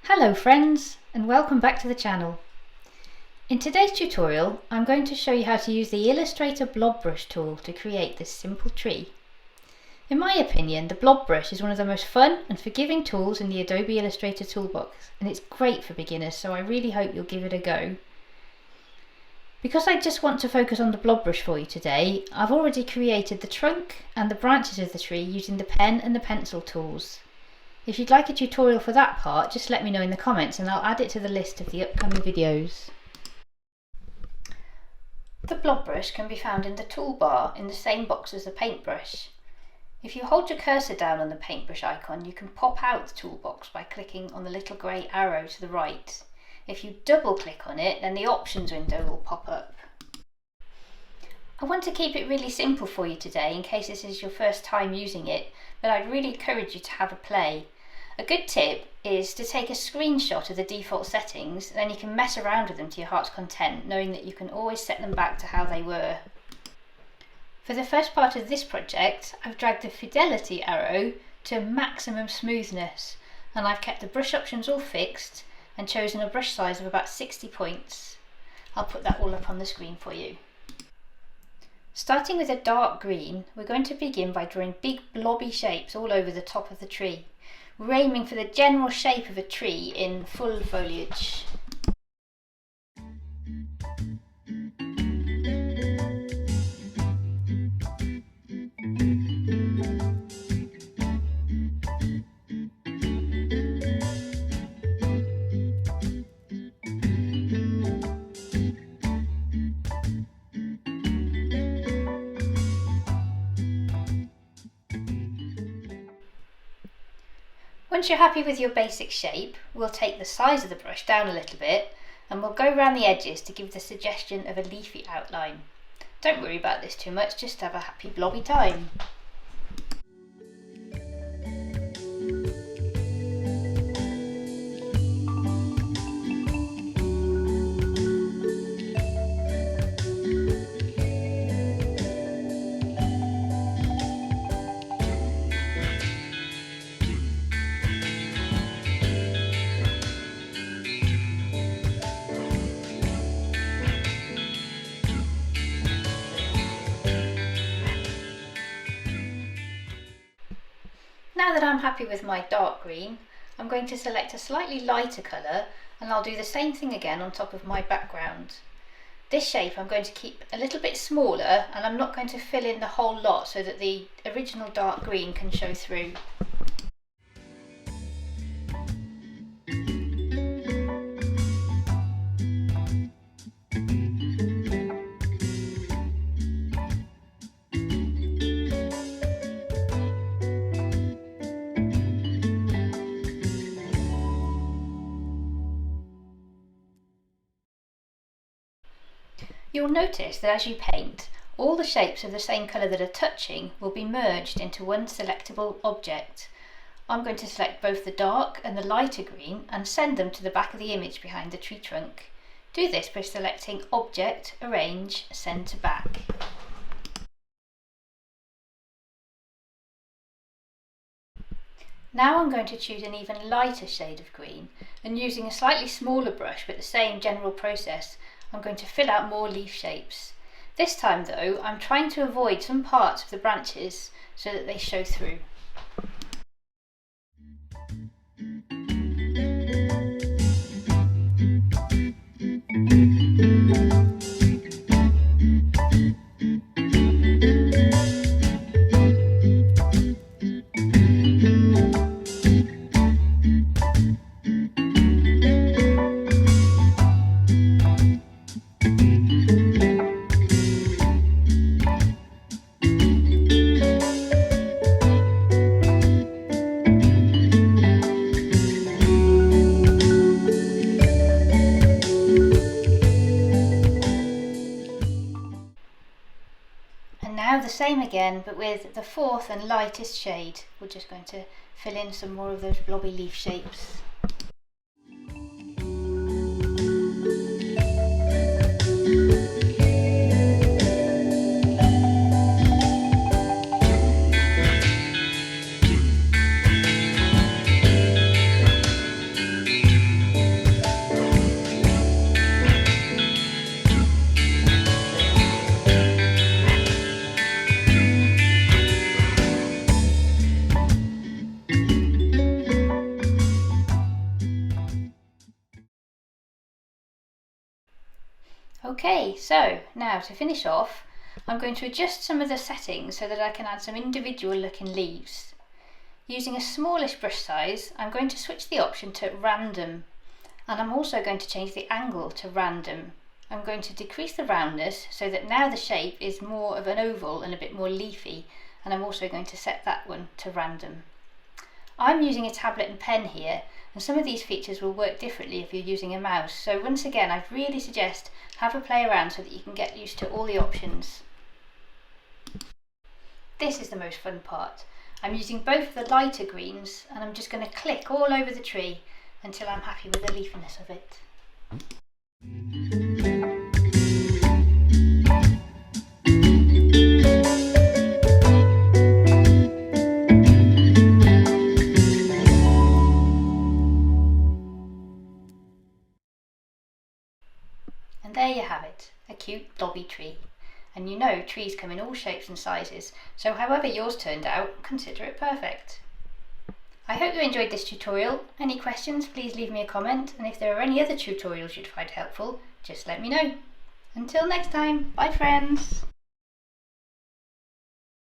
Hello friends, and welcome back to the channel. In today's tutorial I'm going to show you how to use the Illustrator blob brush tool to create this simple tree. In my opinion, the blob brush is one of the most fun and forgiving tools in the Adobe Illustrator toolbox, and it's great for beginners, so I really hope you'll give it a go. Because I just want to focus on the blob brush for you today, I've already created the trunk and the branches of the tree using the pen and the pencil tools. If you'd like a tutorial for that part, just let me know in the comments and I'll add it to the list of the upcoming videos. The blob brush can be found in the toolbar in the same box as the paintbrush. If you hold your cursor down on the paintbrush icon, you can pop out the toolbox by clicking on the little grey arrow to the right. If you double click on it, then the options window will pop up. I want to keep it really simple for you today in case this is your first time using it, but I'd really encourage you to have a play. A good tip is to take a screenshot of the default settings, then you can mess around with them to your heart's content, knowing that you can always set them back to how they were. For the first part of this project, I've dragged the fidelity arrow to maximum smoothness, and I've kept the brush options all fixed and chosen a brush size of about 60 points. I'll put that all up on the screen for you. Starting with a dark green, we're going to begin by drawing big blobby shapes all over the top of the tree. We're aiming for the general shape of a tree in full foliage. Once you're happy with your basic shape, we'll take the size of the brush down a little bit and we'll go around the edges to give the suggestion of a leafy outline. Don't worry about this too much, just have a happy blobby time. Now that I'm happy with my dark green, I'm going to select a slightly lighter colour and I'll do the same thing again on top of my background. This shape I'm going to keep a little bit smaller and I'm not going to fill in the whole lot so that the original dark green can show through. You'll notice that as you paint, all the shapes of the same colour that are touching will be merged into one selectable object. I'm going to select both the dark and the lighter green and send them to the back of the image behind the tree trunk. Do this by selecting Object, Arrange, Send to Back. Now I'm going to choose an even lighter shade of green, and using a slightly smaller brush but the same general process, I'm going to fill out more leaf shapes. This time though, I'm trying to avoid some parts of the branches so that they show through. Now the same again, but with the fourth and lightest shade. We're just going to fill in some more of those blobby leaf shapes. Okay, so now to finish off, I'm going to adjust some of the settings so that I can add some individual looking leaves. Using a smallish brush size, I'm going to switch the option to random, and I'm also going to change the angle to random. I'm going to decrease the roundness so that now the shape is more of an oval and a bit more leafy, and I'm also going to set that one to random. I'm using a tablet and pen here, and some of these features will work differently if you're using a mouse, so once again I really suggest have a play around so that you can get used to all the options. This is the most fun part. I'm using both of the lighter greens and I'm just going to click all over the tree until I'm happy with the leafiness of it. And there you have it, a cute blobby tree. And you know trees come in all shapes and sizes, so however yours turned out, consider it perfect. I hope you enjoyed this tutorial. Any questions, please leave me a comment, and if there are any other tutorials you'd find helpful, just let me know. Until next time, bye friends!